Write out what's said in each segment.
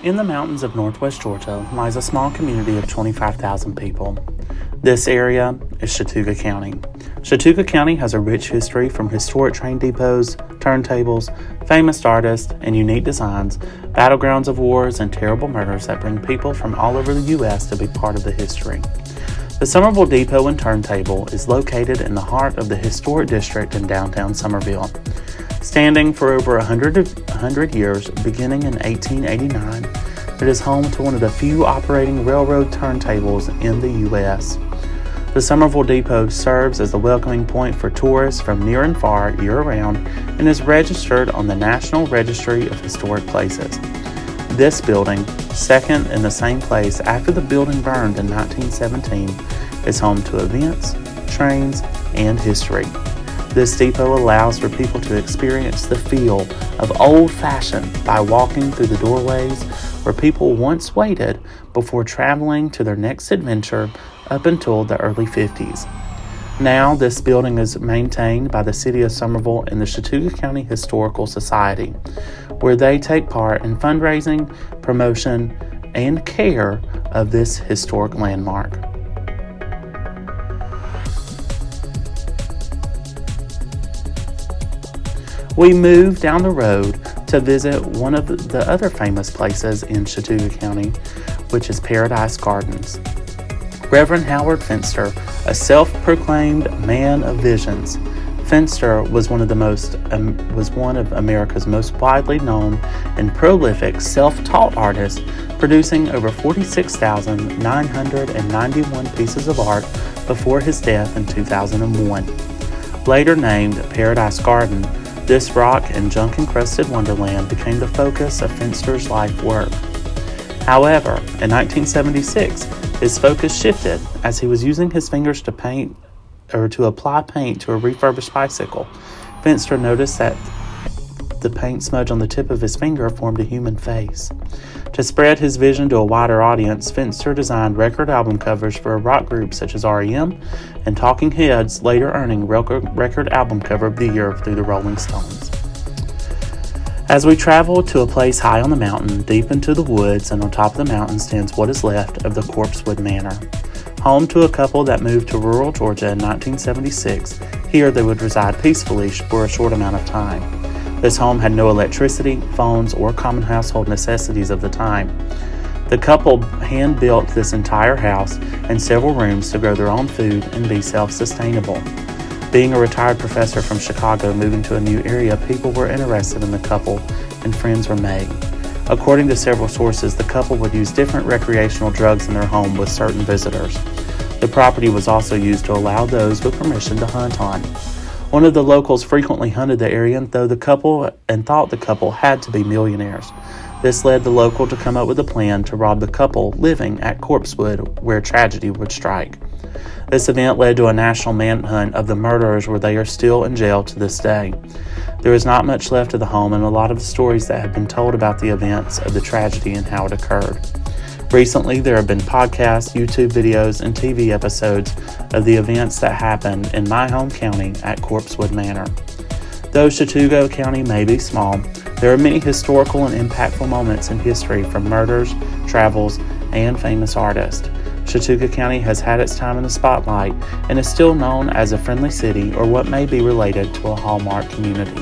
In the mountains of northwest Georgia lies a small community of 25,000 people. This area is Chattooga County. Chattooga County has a rich history from historic train depots, turntables, famous artists, and unique designs, battlegrounds of wars, and terrible murders that bring people from all over the U.S. to be part of the history. The Summerville Depot and Turntable is located in the heart of the historic district in downtown Summerville. Standing for over 100 years, beginning in 1889, it is home to one of the few operating railroad turntables in the U.S. The Summerville Depot serves as the welcoming point for tourists from near and far year-round and is registered on the National Registry of Historic Places. This building, second in the same place after the building burned in 1917, is home to events, trains, and history. This depot allows for people to experience the feel of old-fashioned by walking through the doorways where people once waited before traveling to their next adventure up until the early 50s. Now, this building is maintained by the City of Summerville and the Chattooga County Historical Society, where they take part in fundraising, promotion, and care of this historic landmark. We move down the road to visit one of the other famous places in Chattooga County, which is Paradise Gardens. Reverend Howard Fenster, a self-proclaimed man of visions, Fenster was one of America's most widely known and prolific self-taught artists, producing over 46,991 pieces of art before his death in 2001. Later named Paradise Garden, this rock and junk-encrusted wonderland became the focus of Fenster's life work. However, in 1976, his focus shifted as he was using his fingers to apply paint to a refurbished bicycle. Fenster noticed that the paint smudge on the tip of his finger formed a human face. To spread his vision to a wider audience, Fenster designed record album covers for rock groups such as REM and Talking Heads, later earning record album cover of the year through the Rolling Stones. As we travel to a place high on the mountain, deep into the woods, and on top of the mountain stands what is left of the Corpsewood Manor. Home to a couple that moved to rural Georgia in 1976, here they would reside peacefully for a short amount of time. This home had no electricity, phones, or common household necessities of the time. The couple hand-built this entire house and several rooms to grow their own food and be self-sustainable. Being a retired professor from Chicago moving to a new area, people were interested in the couple and friends were made. According to several sources, the couple would use different recreational drugs in their home with certain visitors. The property was also used to allow those with permission to hunt on. One of the locals frequently hunted the area and thought the couple had to be millionaires. This led the local to come up with a plan to rob the couple living at Corpsewood, where tragedy would strike. This event led to a national manhunt of the murderers, where they are still in jail to this day. There is not much left of the home and a lot of the stories that have been told about the events of the tragedy and how it occurred. Recently, there have been podcasts, YouTube videos, and TV episodes of the events that happened in my home county at Corpsewood Manor. Though Chattooga County may be small, there are many historical and impactful moments in history from murders, travels, and famous artists. Chattooga County has had its time in the spotlight and is still known as a friendly city, or what may be related to a hallmark community.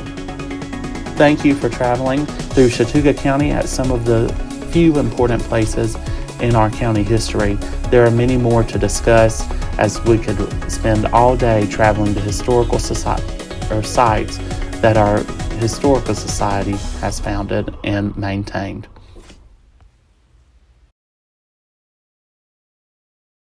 Thank you for traveling through Chattooga County at some of the few important places in our county history. There are many more to discuss, as we could spend all day traveling to historical sites that our historical society has founded and maintained.